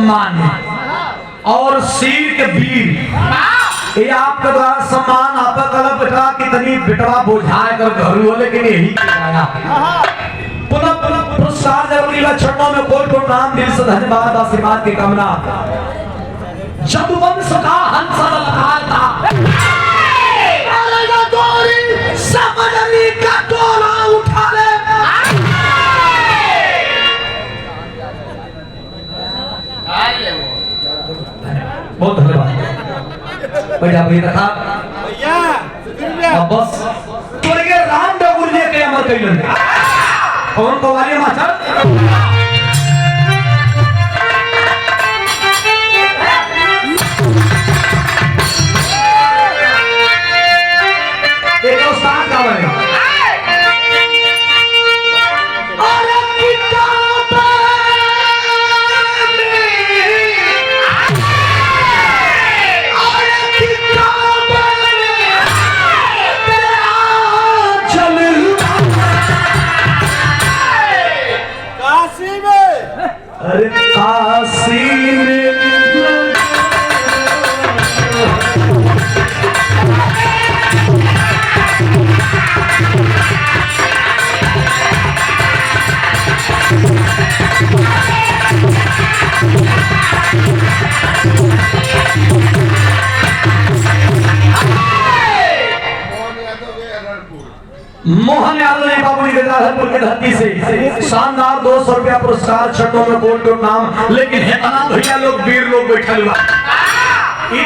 सम्मान और शीर के वीर ये आपके द्वारा सम्मान आपका कलम बिठा कितनी बिटवा बुझाए कर घरू हो, लेकिन यही पुनः पुरस्कार जरूरी लक्षणों में कोट को नाम दिल से धन्यवाद आशीर्वाद की कामना। जब वंश का हंस ललकारता समझनी का टोला उठा ले। बहुत धन्यवाद भैया था बस तोरे राम डगुलिया के अमर कैलन कौन कवाली मास्टर एक उस्ताद का बने अरे काशी में मोहन यादव ने बाबू के धरती से शानदार 200 रुपया पुरस्कार छठों में कोट नाम। लेकिन इतना भैया लोग वीर लोग बैठल हुआ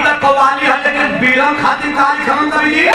तक कवाली है, लेकिन वीरम खातिर काल खमन करी जी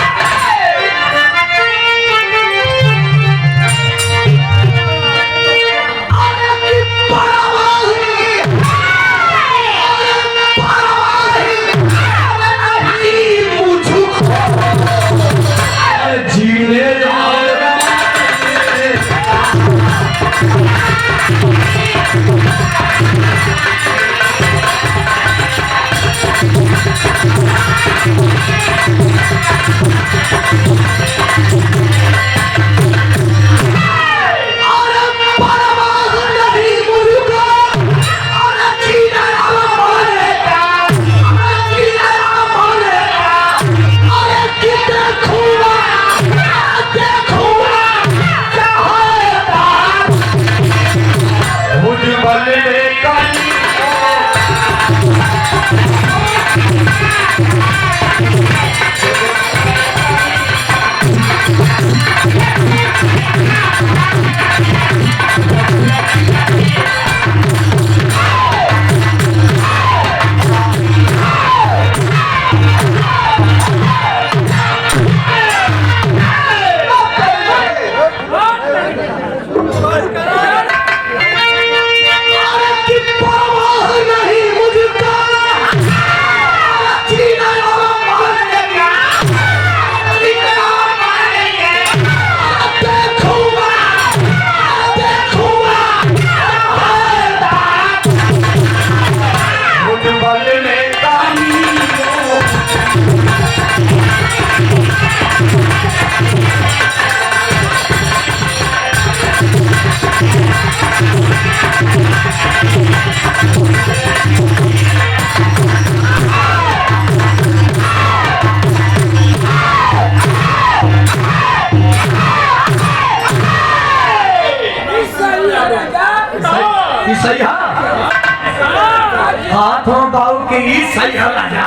हाथों बाऊ के ही सही हो राजा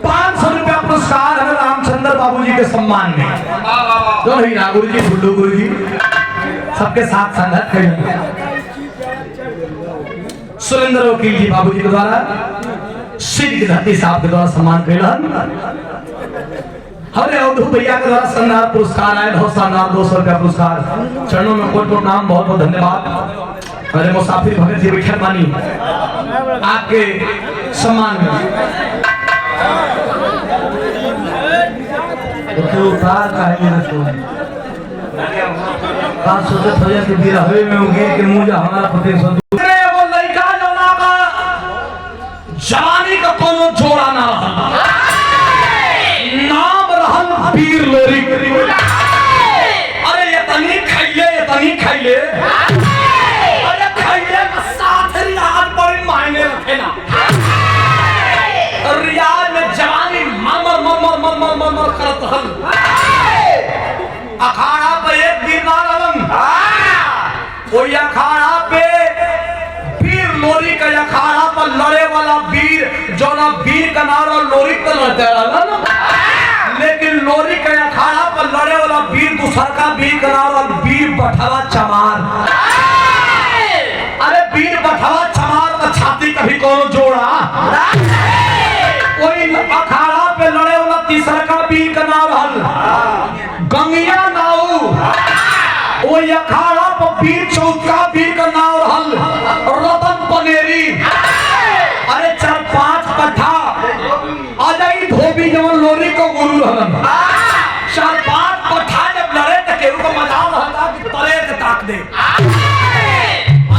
500 रुपया पुरस्कार है रामचंद्र बाबू जी के सम्मान में। तो ही ना गुरु जी फुल्लू गुरु जी सबके साथ संगत करेंगे। सुरेंद्र वकील जी बाबू जी के द्वारा श्री की धरती साहब के द्वारा सम्मान कैलन। हरे अवधू भैया के द्वारा शानदार पुरस्कार आए, बहुत शानदार 200 रुपया पुरस्कार चरणों में कोट कोट नाम। बहुत बहुत धन्यवाद। अरे मुसाफिर भगत जी विख्यात मानी आपके सम्मान में तो उतार का है मेरा तो 500 भैया के बिरहवे में उगे के मुझे हमारा पति संतोष वो लड़का जोना का जवानी का कोनो जोड़ा ना रहा नाम रहन वीर लोरी। अरे ये तनी खाइले वाला वीर का नाम और लोरी पर लड़ते रहा ना, लेकिन लोरी के अखाड़ा पर लड़े वाला वीर दूसर का वीर का नाम और वीर बठवा चमार। अरे वीर बठवा चमार का छाती कभी कौन जोड़ा? कोई अखाड़ा पे लड़े वाला तीसरा का वीर का नाम हल गंगिया नाऊ। वही अखाड़ा पर वीर चौथा वीर का नाम हल रतन पनेरी। अरे 4-5 कट्ठा अजय धोबी जवन लोरी को गुरु हलन 4-5 कट्ठा जब लड़े तो केहू को मजाल रहता कि तले के ताक दे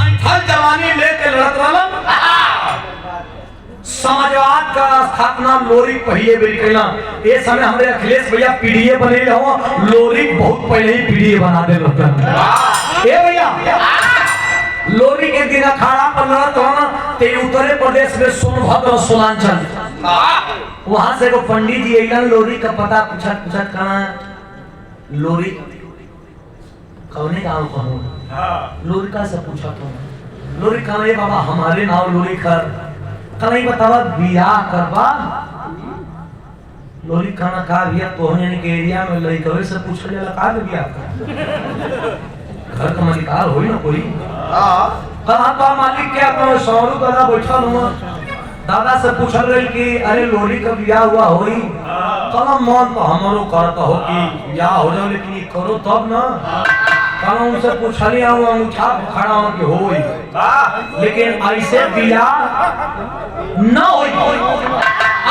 अंठल जवानी लेके लड़त रहलन। समाजवाद का स्थापना लोरी पहले बेरी कैला। ये समय हमारे अखिलेश भैया पीडीए बने हो, लोरी बहुत पहले ही पीडीए बना दे रहता। ए भैया लोरी के दिन अखाड़ा पर लड़त हो ते उत्तर प्रदेश में सोनभद्र सोनांचल वहां से को पंडित जी अइलन लोरी का पता पूछत कहां लोरी कौने गांव कहूं लोरी का से पूछत हो लोरी कहां बाबा हमारे नाम लोरी कर कहीं बतावा बियाह करवा लोरी खाना का भैया तोहने के एरिया में लड़के से पूछ ले लगा दे बियाह घर का मालिकार होई ना कोई कहा तो मालिक के अपने सौरू दादा बैठल हुआ दादा से पूछल रही कि अरे लोरी का बियाह हुआ होई कलम मन तो हमरो करता हो कि बियाह हो जाए लेकिन करो तब ना कल उनसे पूछली अंगूठा खड़ा हो कि होई लेकिन ऐसे बियाह ना होई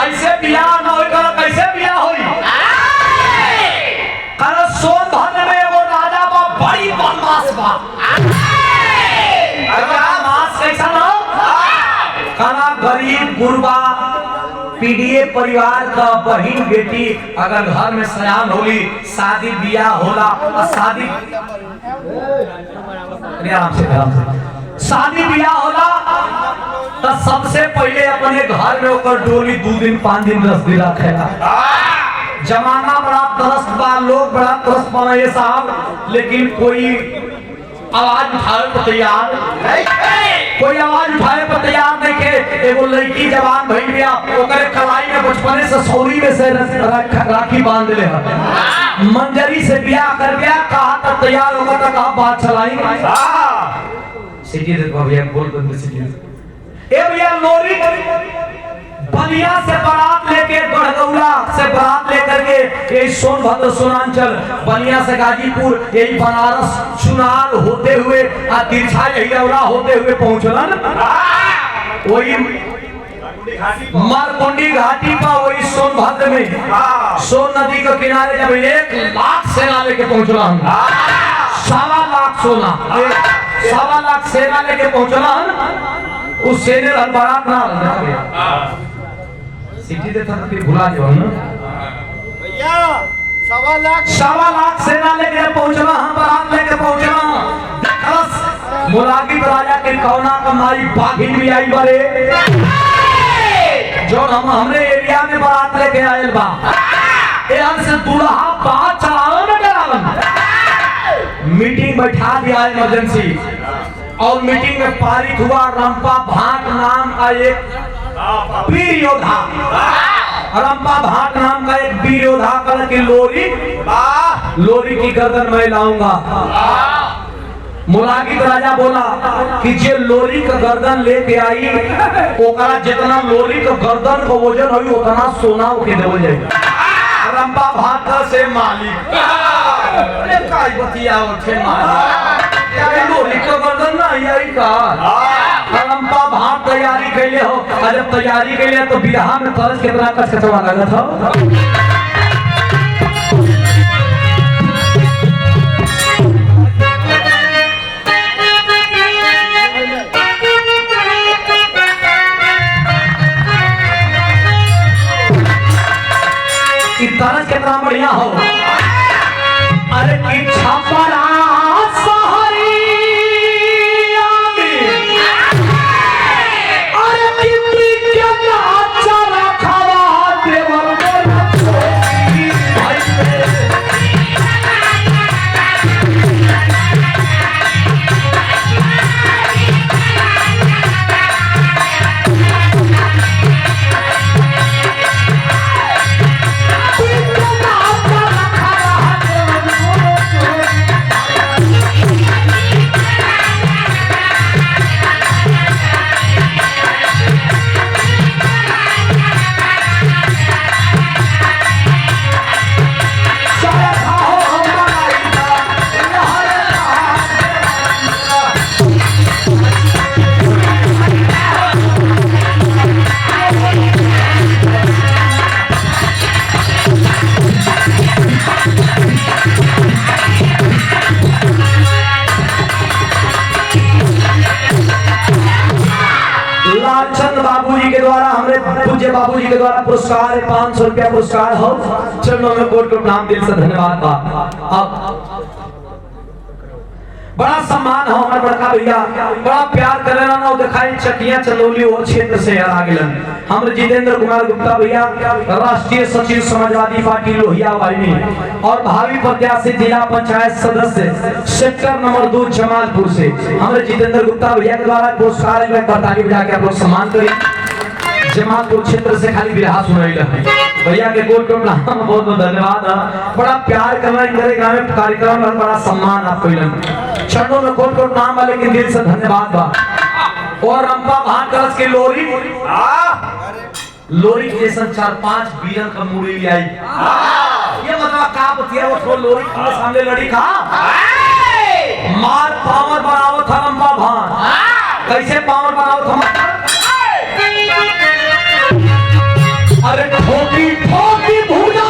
ऐसे बियाह ना होई कर कैसे बियाह होई कर सोनभद्र में वो राजा बा बड़ी बदमाश बा बदमाश कैसा ना खाना गरीब गुरबा पीडीए परिवार का बहन बेटी अगर घर में सयान होली शादी बियाह होला और शादी शादी बियाह होला तो सबसे पहले अपने घर में ओकर डोली 2 दिन 5 दिन 10 दिन रखेगा। जमाना बड़ा तरस बा लोग बड़ा तरस बा ये साहब लेकिन कोई आवाज उठाए पर तैयार कोई आवाज उठाए पर तैयार नहीं के एगो लड़की जवान भइल बिया ओकरे कलाई में बचपने से सौरी में से राखी बांध ले मंजरी से बियाह कर गया कहा तक तैयार होगा तक आप बात चलाई सिटी देखो भैया बोल बंद सिटी ए भैया लोरी बलिया से बारात लेके गढ़गौला से बारात लेकर के यही सोनभद्र सोनांचल बलिया से गाजीपुर यही बनारस चुनार होते हुए तिरछा यही होते हुए पहुंचलन वही मारकुंडी घाटी पर वही सोनभद्र में सोन नदी के किनारे जब 1 लाख सेना लेके पहुंचला 1.25 लाख सोना 1.25 लाख सेना लेके पहुंचला उस सेने बारात ना सिटी दे था कि भुला जाओ ना भैया 1.25 लाख सेना लेके पहुंचना हम बारात लेके पहुंचना देखलस मुलाकी राजा के कौना कमाई बाघिन भी आई बरे जो हमरे एरिया में बारात लेके आयल बा एहन से दूल्हा बात चलावन में डरावन मीटिंग बैठा दिया इमरजेंसी और मीटिंग में पारित हुआ रंपा भाट नाम का एक वीर योद्धा रंपा भाट नाम का एक वीर योद्धा कल की लोरी की गर्दन मैं लाऊंगा। मुलाकी राजा बोला कि जे लोरी का गर्दन लेके आई ओकरा जितना लोरी का गर्दन को वजन होई उतना सोना के देवल जाएगा। रंपा भाट से मालिक अरे काय बतिया उठे मालिक लोरी का गर्दन ना आई का रंपा भाट तैयारी कैले हो जब तैयारी कैले तो बिरहा में कर्ज कितना कस कचवा लगा था तरस कितना बढ़िया हो अरे की छपरा अरे कितनी क्या चारा खावा देवर लालचंद बाबूजी के द्वारा हमरे पूज्य बाबूजी के द्वारा पुरस्कार 500 रुपया पुरस्कार हो। चरणों में कोट कोट नाम दिल से धन्यवाद बा। अब बड़ा सम्मान हो हमारे बड़का भैया, बड़ा प्यार करेला ना दिखाई चटिया चंदौली और क्षेत्र से यार आ गेलन। हमरे जितेंद्र कुमार गुप्ता भैया राष्ट्रीय सचिव समाजवादी पार्टी लोहिया वाहिनी और भावी प्रत्याशी जिला पंचायत सदस्य सेक्टर नंबर 2 जमालपुर से हमरे जितेंद्र गुप्ता भैया के द्वारा पुरस्कार में ताली बजा के आप लोग सम्मान करें। जमालपुर क्षेत्र से खाली बिरहा सुनाइला भैया के कोट कोट नाम बहुत बहुत धन्यवाद। बड़ा प्यार करना करेगा में कार्यक्रम में बड़ा सम्मान आप कइलन। चरणों में कोट कोट नाम वाले के दिल से धन्यवाद बा। और रंपा भाट कलश के लोरी लोरी जैसा 4-5 बीरन का मुड़ी ले आई। ये मतलब का बतिया वो लोरी के सामने लड़ी का मार पावर बनाओ था रंपा भाट। कैसे पावर बनाओ था? अरे ठोकी ठोकी भूजा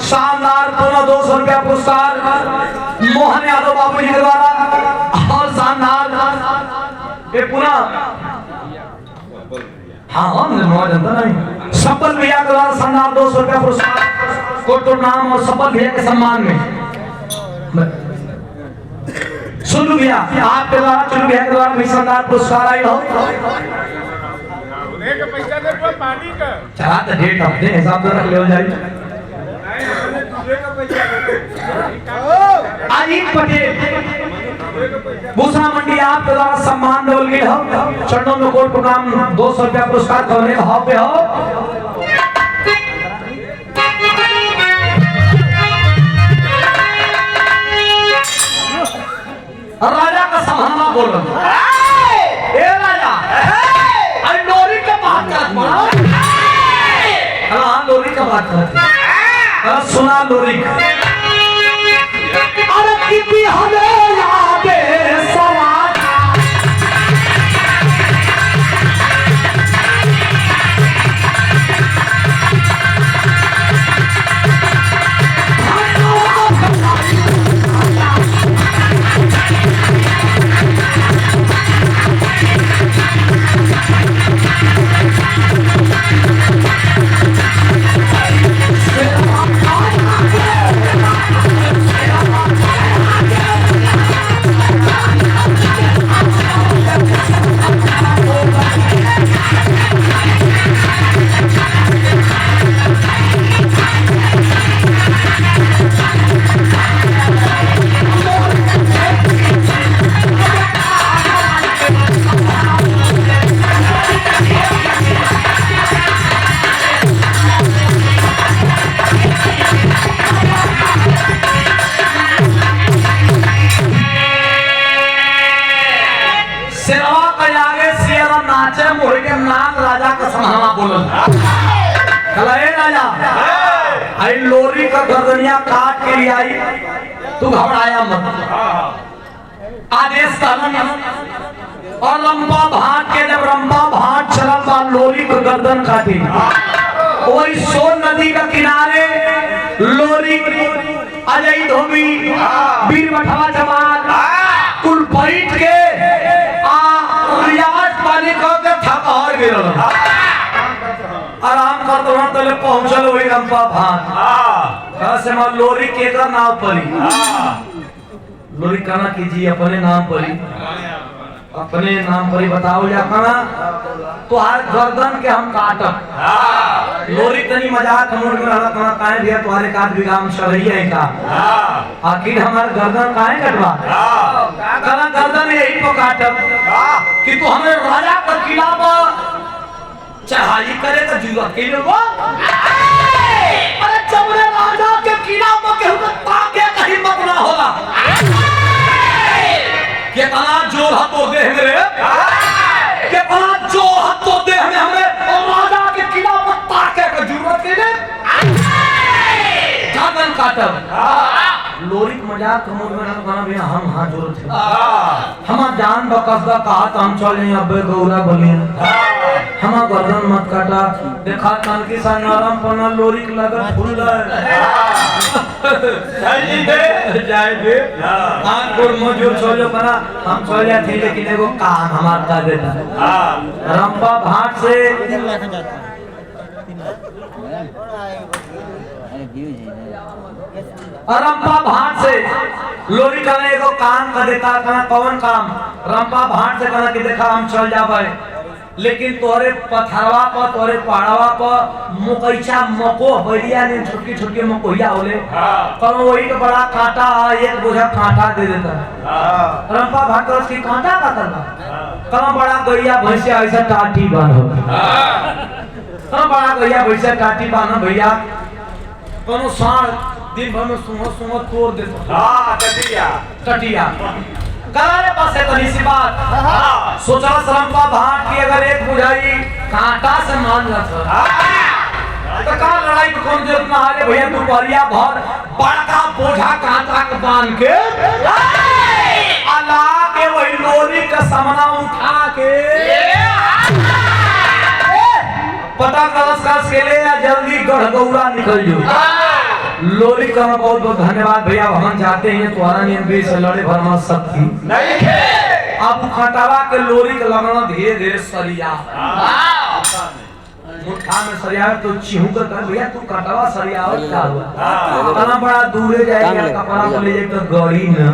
शानदार 200 रुपया पुरस्कार मोहन यादव बाबू जी के द्वारा और शानदार ये पूरा हाँ जनता नहीं सफल भैया के द्वारा शानदार 200 रुपया पुरस्कार कोट नाम और सफल भैया के सम्मान में। सुनु भैया आपके द्वारा चुनु भैया के द्वारा भी शानदार पुरस्कार आई हो। पैसा दे पानी का चला तो डेट अपने हिसाब से रख ले जाए। अजीत पटेल भूषण मंडी आपके द्वारा सम्मान देवल गई हो। चरणों में कोट प्रोग्राम 200 रुपया पुरस्कार करने भाव पे हो। राजा का सम्मान बोल रहा ए राजा अरे लोरी का बात कर हाँ लोरी का बात कर सुना लोरी अरे कितनी हमें यादें लोरी का गर्दनिया काट के ले आई तू घबराया मत। आदेश और रंपा भाट के जब रंपा भाट चलल बा लोरी को गर्दन काटी वही सोन नदी का किनारे लोरी अजय धोबी वीर बठवा जमाल कुल बैठ के रियाज पानी के थका और गिरल आराम करते वहां तले पहुंचल वही रंपा भाट से मां लोरी केकर नाम परी लोरी कहना कीजिए अपने नाम परी अपने नाम पर ही बताओ जा कना तुहार गर्दन के हम काटब लोरी तनी मजाक हमर में रहला कना काहे भैया तुम्हारे काट बिगाम चलई है का आखिर हमार गर्दन काहे कटवा कना गर्दन यही को काटब कि तू हमें राजा पर किला पर चढ़ाई करे तो जरूरत के लोगो अरे चमड़े राजा के किला पर केहू ताके का हिम्मत ना होला कितना जोर है तो देह में रे कितना जोर है तो देह में हमें और राजा के किला पर ताके का जरूरत के लिए गर्दन काटब लोरी मजाक हमर में कहना भैया हम हां जरूरत है हम जान बकसदा कहा तो हम चले अबे गौरा बोलिए हम गर्दन मत काटा देखा कान की सा नरम पना लोरी के लगत फूल जाए दे कानपुर मजूर चलो बना हम चले थे लेकिन एगो काम हमार कर देता रंपा भाट से रंपा भाट से लोरी का एगो काम कर देता कहना कौन काम रंपा भाट से कहना कि देखा हम चल जाबे लेकिन तोरे पथरवा पर तोरे पहाड़वा पर मुकैचा मको बढ़िया ने छोटी छोटी मकोइया होले करो वही तो बड़ा कांटा एक बोझा कांटा दे देता रंपा भाटोस की कांटा का करना करो बड़ा गैया भैंसिया ऐसा टाटी बांध हो करो बड़ा गैया भैंसिया टाटी बांध भैया करो साढ़ दिन भर में सुनो तोड़ देता टटिया करारे पास है तनी सी बात सोचा रंपा भाट की अगर एक बुझाई कांटा से मान रहा तो का लड़ाई को कौन जरूरत ना हारे भैया तू परिया भर बड़का बोझा कांटा के बांध के अला के वही लोरी का सामना उठा के पता कलस के ले या जल्दी गढ़गौरा निकल जो लोरी का बहुत बहुत धन्यवाद भैया हम चाहते हैं तुम्हारा नियम भी से लड़े भर मत सकती नहीं है अब खटावा के लोरी के लगना धीरे धीरे सरिया मुट्ठा में सरिया तो चिहू कर भैया तू खटावा सरिया क्या हुआ तना बड़ा दूरे जाएगा कपड़ा को ले जाए तो गड़ी न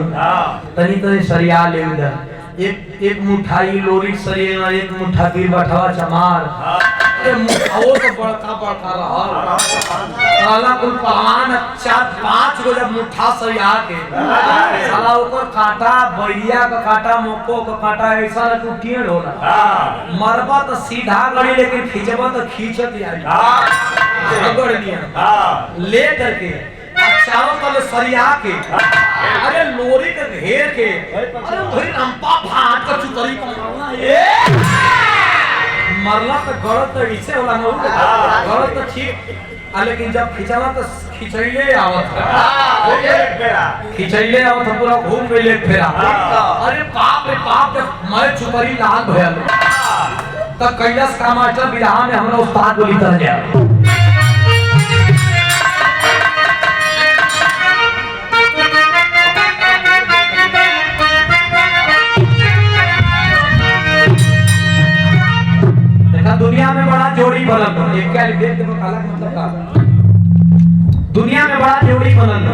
तनी तनी सरिया ले उधर एक मुट्ठाई लोरी सरिया एक मुट्ठा की बठवा चमार वो तो बड़का रहा साला कुल पहलवान 4-5 गो जब मुट्ठा सरिया के साला ऊपर काटा बढ़िया का काटा मोको का काटा ऐसा ना तू टेढ़ होला मरबा तो सीधा गड़ी लेकिन खींचबा तो खींचत आई रगड़ लिया ले करके चारों तरफ सरिया के अरे लोरी के घेर के अरे वही रंपा भाट का चुतरी को मारना ये मरला तो गलत तो इसे होला ना गलत तो ठीक लेकिन जब खिंचाला तो खिंचैले आवत खिंचैले आवत पूरा घूम के ले फेरा अरे बाप रे मैं चुतरी लाल भयल तब कैलाश का मास्टर बिरहा में हमरा उस्ताद बोली तर गया दुनिया में बड़ा जोड़ी बनल एक क्या देख के काला मतलब का दुनिया में बड़ा जोड़ी बनल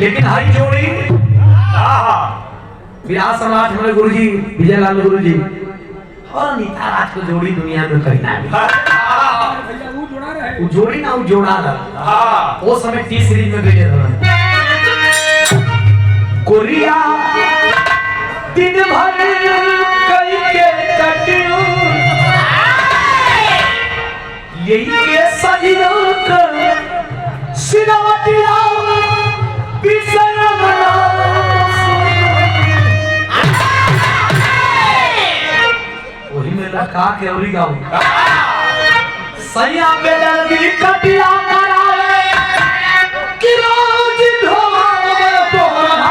लेकिन हरी जोड़ी विराट सम्राट हमारे गुरुजी विजयलाल गुरुजी और नीता राज को जोड़ी दुनिया में कहीं ना वो जोड़ी ना वो जोड़ा था वो समय टी सीरीज में भेजे थे कोरिया दिन भर कई के कटियो यही के सजियो कर सिनवटिया बिसर बना वही में लखा के औरी गाऊं सैया पे दर्दी कटिया करावे कि रोज ढोवे तोहरा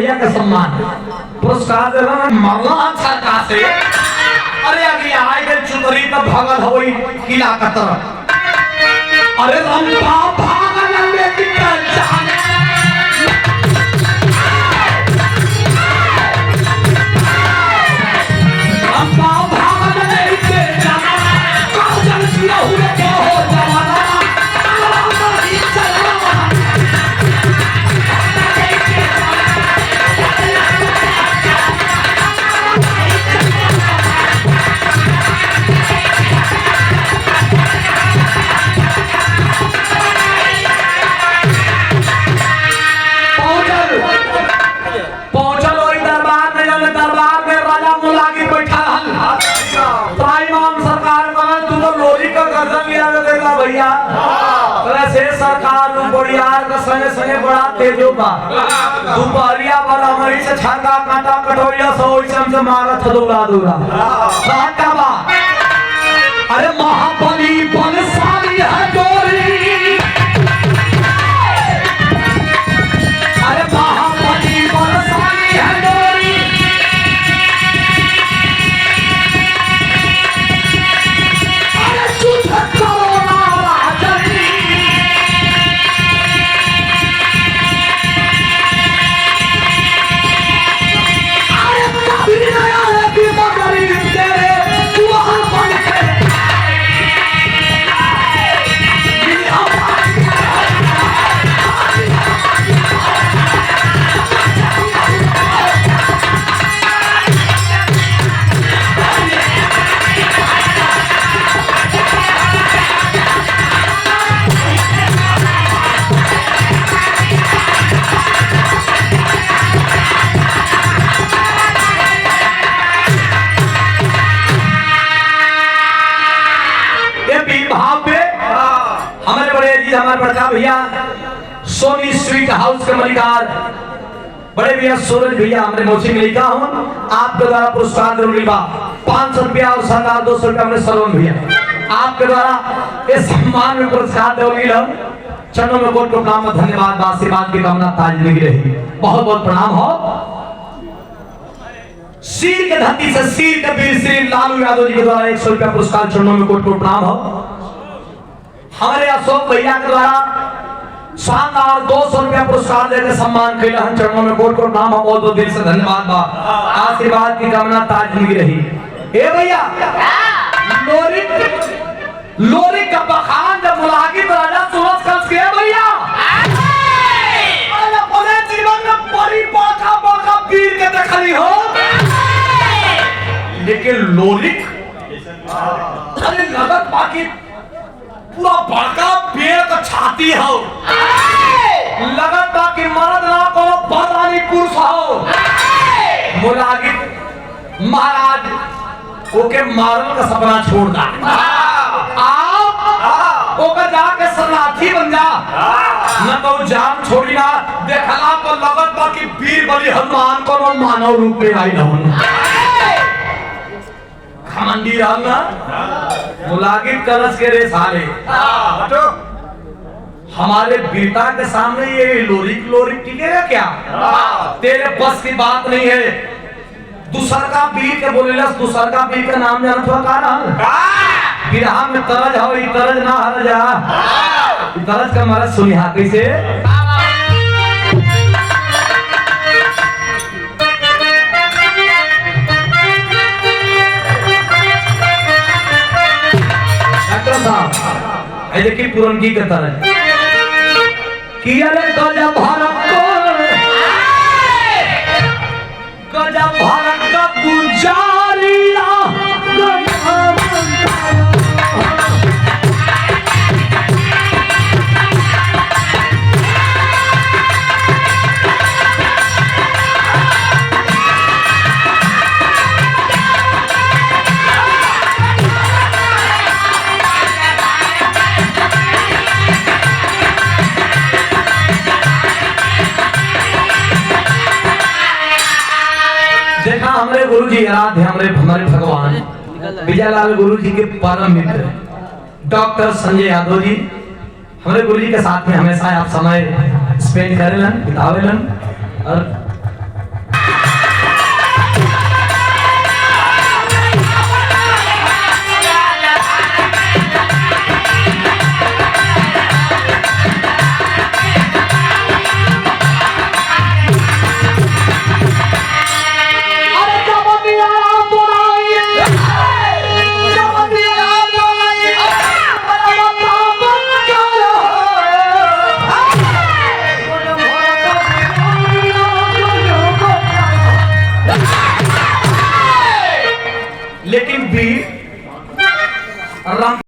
भैया का सम्मान पुरस्कार दे रहा मरला सरकार से। अरे अभी आए गए चुतरी तब भगल हो किला का तरफ। अरे रंपा भागल लेकिन जाने रंपा भागल लेकिन जाने काजल सिया हुए क्या हो जवाना भैया से सरकार बढ़ियार का संगे संगे बड़ा तेजो बा दोपहरिया वाला मरी से छाता कांटा कटोरिया सो से मारत दूरा दूरा काटा बा। अरे महाबली बलशाली है गोरी। अरे महाबली बलशाली है गोरी। अरे चुप करो हमारे बड़का भैया सोनी स्वीट हाउस के मलिकार बड़े भैया सूरज भैया हमारे मौसी में लिखा हूँ आपके द्वारा पुरस्कार जरूरी बा 500 रुपया और सरकार 200 रुपया हमने सलोन भैया आपके द्वारा इस सम्मान में पुरस्कार जरूरी हो। चरणों में कोट को प्रणाम धन्यवाद आशीर्वाद की कामना ताज लगी रही। बहुत बहुत प्रणाम हो। सिर के धरती से सिर के वीर श्री लालू यादव जी के द्वारा 100 रुपया पुरस्कार चरणों में कोट को प्रणाम हो। हमारे अशोक भैया के द्वारा शानदार 200 रुपया पुरस्कार देकर सम्मान किया हम चरणों में कोट कोट नाम बहुत बहुत दिल से धन्यवाद बा आशीर्वाद की कामना ताज जिंदगी रही। ए भैया लोरी का बखान जब मुलाकित राजा सूरज कंस के भैया अपने जीवन में बड़ी बड़का वीर के देखली हो लेकिन लोरिक अरे लगत बाकी पूरा बड़का पेड़ का छाती हो लगत बा कि मर्द ना कोनो बदरानी पुरुष हो। मुलागित महाराज ओके मारल का सपना छोड़ दा आप ओका जाके शरणार्थी बन जा न तो जान छोड़ी ना देखला पर लगत बा कि वीर बलि हनुमान को मानव रूप में आई रहन खमंडी रहना मुलागित कलश के रे साले हमारे वीरता के सामने ये लोरिक टिकेगा क्या? तेरे बस की बात नहीं है। दूसर का वीर के बोलेलस दूसर का वीर का नाम जान तो का बिरहा में तरज हो ई तरज ना हर जा ई तरज का मरज सुनिहा कैसे देखिए पुरनकी के तरह किया रे गजब भारत का गुजारिया देखा हमारे गुरु जी आराध्य हमारे भगवान विजयलाल गुरु जी के परम मित्र डॉक्टर संजय यादव जी हमारे गुरु जी के साथ में हमेशा आप समय स्पेंड करेलन बितावेलन और वीर राम